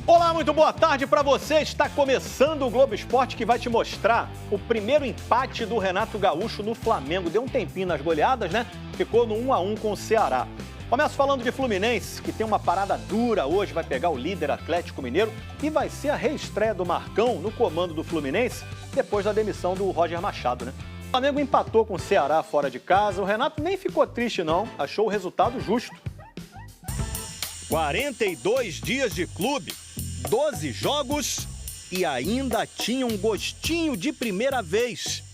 Olá, muito boa tarde para você. Está começando o Globo Esporte, que vai te mostrar o primeiro empate do Renato Gaúcho no Flamengo. Deu um tempinho nas goleadas, né? Ficou no 1-1 com o Ceará. Começo falando de Fluminense, que tem uma parada dura hoje, vai pegar o líder Atlético Mineiro e vai ser a reestreia do Marcão no comando do Fluminense depois da demissão do Roger Machado, né? O Flamengo empatou com o Ceará fora de casa. O Renato nem ficou triste, não. Achou o resultado justo. 42 dias de clube, 12 jogos e ainda tinha um gostinho de primeira vez.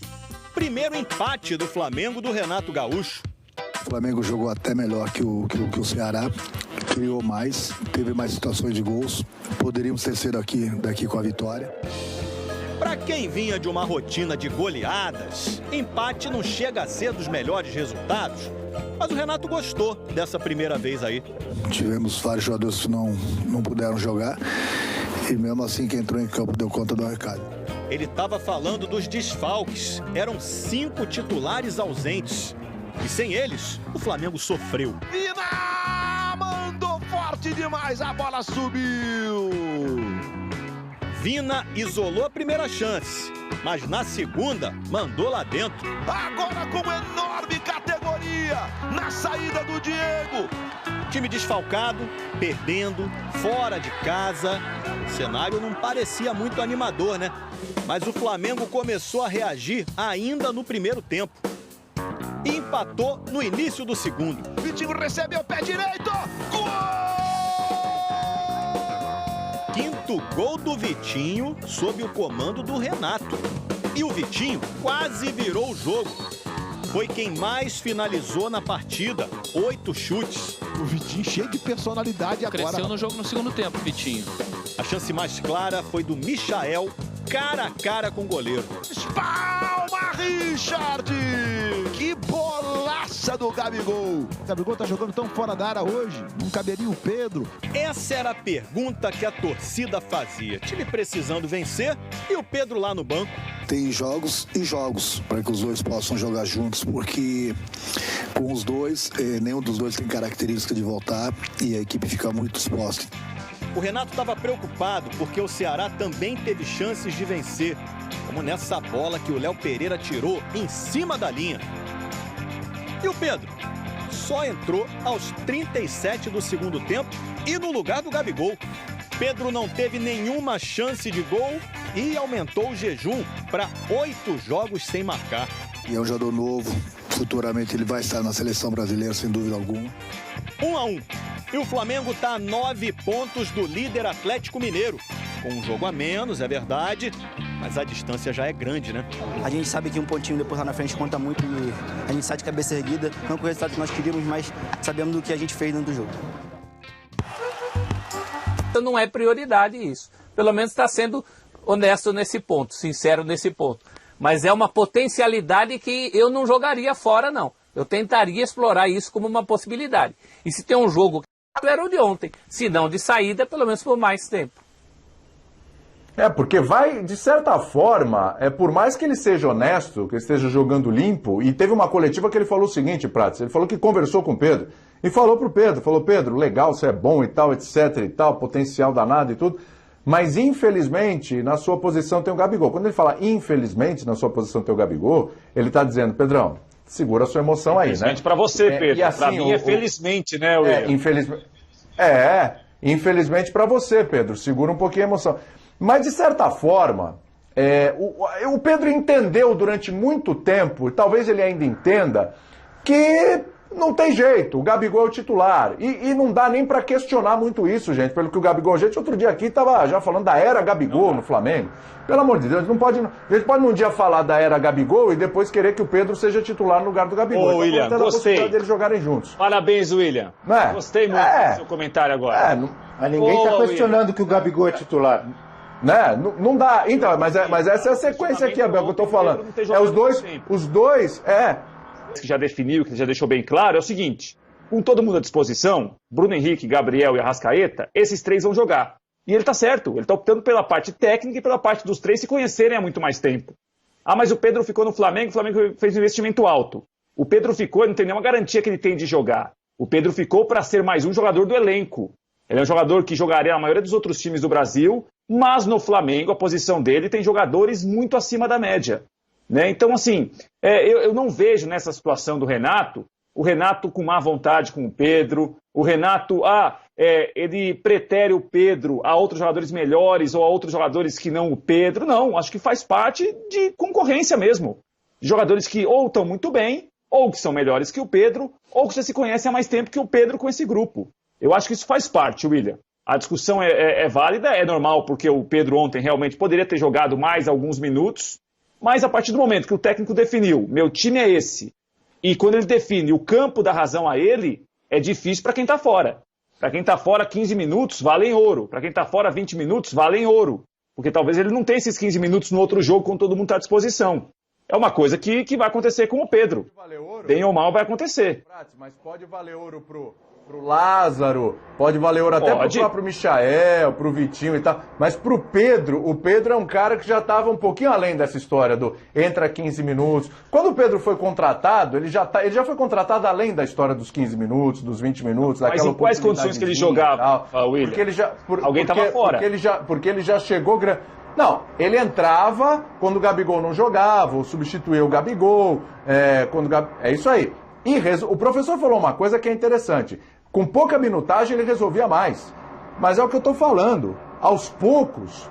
Primeiro empate do Flamengo do Renato Gaúcho. O Flamengo jogou até melhor que o Ceará, criou mais, teve mais situações de gols. Poderíamos ter sido daqui com a vitória. Para quem vinha de uma rotina de goleadas, empate não chega a ser dos melhores resultados. Mas o Renato gostou dessa primeira vez aí. Tivemos vários jogadores que não puderam jogar e mesmo assim quem entrou em campo deu conta do recado. Ele estava falando dos desfalques. Eram 5 titulares ausentes. E sem eles, o Flamengo sofreu. Vina mandou forte demais, a bola subiu. Vina isolou a primeira chance, mas na segunda mandou lá dentro. Agora com enorme categoria, na saída do Diego. Time desfalcado, perdendo, fora de casa. O cenário não parecia muito animador, né? Mas o Flamengo começou a reagir ainda no primeiro tempo. E empatou no início do segundo. Vitinho recebeu o pé direito. Gol! Quinto gol do Vitinho sob o comando do Renato. E o Vitinho quase virou o jogo. Foi quem mais finalizou na partida, 8 chutes. O Vitinho cheio de personalidade agora. Cresceu no jogo no segundo tempo, Vitinho. A chance mais clara foi do Michael, cara a cara com o goleiro. Palma, Richard! Que bolaça do Gabigol! O Gabigol tá jogando tão fora da área hoje, não caberia o Pedro. Essa era a pergunta que a torcida fazia. Time precisando vencer e o Pedro lá no banco. Tem jogos e jogos para que os dois possam jogar juntos, porque com os dois, nenhum dos dois tem característica de voltar e a equipe fica muito exposta. O Renato estava preocupado porque o Ceará também teve chances de vencer, como nessa bola que o Léo Pereira tirou em cima da linha. E o Pedro só entrou aos 37 do segundo tempo e no lugar do Gabigol. Pedro não teve nenhuma chance de gol e aumentou o jejum para 8 jogos sem marcar. E é um jogador novo, futuramente ele vai estar na seleção brasileira, sem dúvida alguma. 1-1. E o Flamengo está a 9 pontos do líder Atlético Mineiro. Com um jogo a menos, é verdade, mas a distância já é grande, né? A gente sabe que um pontinho depois lá na frente conta muito e a gente sai de cabeça erguida, não com o resultado que nós queríamos, mas sabemos do que a gente fez dentro do jogo. Não é prioridade isso. Pelo menos está sendo honesto nesse ponto, sincero nesse ponto. Mas é uma potencialidade que eu não jogaria fora, não. Eu tentaria explorar isso como uma possibilidade. E se tem um jogo que era o de ontem, se não de saída, pelo menos por mais tempo. Porque vai, de certa forma, por mais que ele seja honesto, que ele esteja jogando limpo, e teve uma coletiva que ele falou o seguinte, Prats, ele falou que conversou com o Pedro, e falou pro Pedro, Pedro, legal, você é bom e tal, etc e tal, potencial danado e tudo, mas infelizmente na sua posição tem o Gabigol. Quando ele fala infelizmente na sua posição tem o Gabigol, ele tá dizendo, Pedrão, segura a sua emoção aí, né? Infelizmente pra você, Pedro, e assim, pra mim é felizmente, né, William? Infelizmente pra você, Pedro, segura um pouquinho a emoção. Mas, de certa forma, o Pedro entendeu durante muito tempo, e talvez ele ainda entenda, que não tem jeito, o Gabigol é o titular. E não dá nem para questionar muito isso, gente, pelo que o Gabigol... Gente, outro dia aqui estava já falando da era Gabigol no Flamengo. Pelo amor de Deus, a gente pode num dia falar da era Gabigol e depois querer que o Pedro seja titular no lugar do Gabigol. Ô, William, gostei. A possibilidade deles jogarem juntos. Parabéns, William. Gostei muito do seu comentário agora. Mas ninguém está questionando que o Gabigol é titular. Né? Não dá. Então, mas essa é a sequência aqui, Abel, que eu tô falando. Os dois, que já definiu, que já deixou bem claro, é o seguinte: com todo mundo à disposição, Bruno Henrique, Gabriel e Arrascaeta, esses 3 vão jogar. E ele tá certo, ele tá optando pela parte técnica e pela parte dos 3 se conhecerem há muito mais tempo. Ah, mas o Pedro ficou no Flamengo, o Flamengo fez um investimento alto. O Pedro ficou, não tem nenhuma garantia que ele tem de jogar. O Pedro ficou para ser mais um jogador do elenco. Ele é um jogador que jogaria na maioria dos outros times do Brasil, mas no Flamengo a posição dele tem jogadores muito acima da média. Né? Então, assim, eu não vejo nessa situação do Renato, o Renato com má vontade com o Pedro, o Renato, ele pretere o Pedro a outros jogadores melhores ou a outros jogadores que não o Pedro. Não, acho que faz parte de concorrência mesmo. Jogadores que ou estão muito bem, ou que são melhores que o Pedro, ou que já se conhecem há mais tempo que o Pedro com esse grupo. Eu acho que isso faz parte, William. A discussão é válida, é normal, porque o Pedro ontem realmente poderia ter jogado mais alguns minutos, mas a partir do momento que o técnico definiu, meu time é esse, e quando ele define o campo dá razão a ele, é difícil para quem está fora. Para quem está fora, 15 minutos valem ouro. Para quem está fora, 20 minutos valem ouro. Porque talvez ele não tenha esses 15 minutos no outro jogo quando todo mundo está à disposição. É uma coisa que vai acontecer com o Pedro. Bem ou mal vai acontecer. Mas pode valer ouro pro Lázaro, pode valer ouro até pro próprio Michael, pro Vitinho e tal. Mas pro Pedro, o Pedro é um cara que já estava um pouquinho além dessa história do entra 15 minutos. Quando o Pedro foi contratado, ele já foi contratado além da história dos 15 minutos, dos 20 minutos. Mas em quais condições que ele jogava, William? Porque ele já, alguém estava fora. Porque ele já chegou... Não, ele entrava quando o Gabigol não jogava, ou substituía o Gabigol, é isso aí. E o professor falou uma coisa que é interessante. Com pouca minutagem ele resolvia mais. Mas é o que eu estou falando. Aos poucos,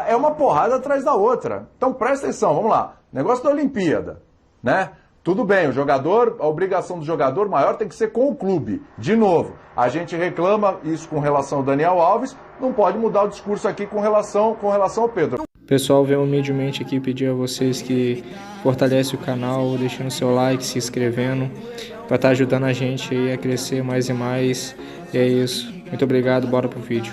é uma porrada atrás da outra. Então presta atenção, vamos lá. Negócio da Olimpíada, né? Tudo bem, a obrigação do jogador maior tem que ser com o clube. De novo, a gente reclama isso com relação ao Daniel Alves, não pode mudar o discurso aqui com relação ao Pedro. Pessoal, venho humildemente aqui pedir a vocês que fortalecem o canal, deixando seu like, se inscrevendo, para estar ajudando a gente aí a crescer mais e mais. E é isso. Muito obrigado, bora pro vídeo.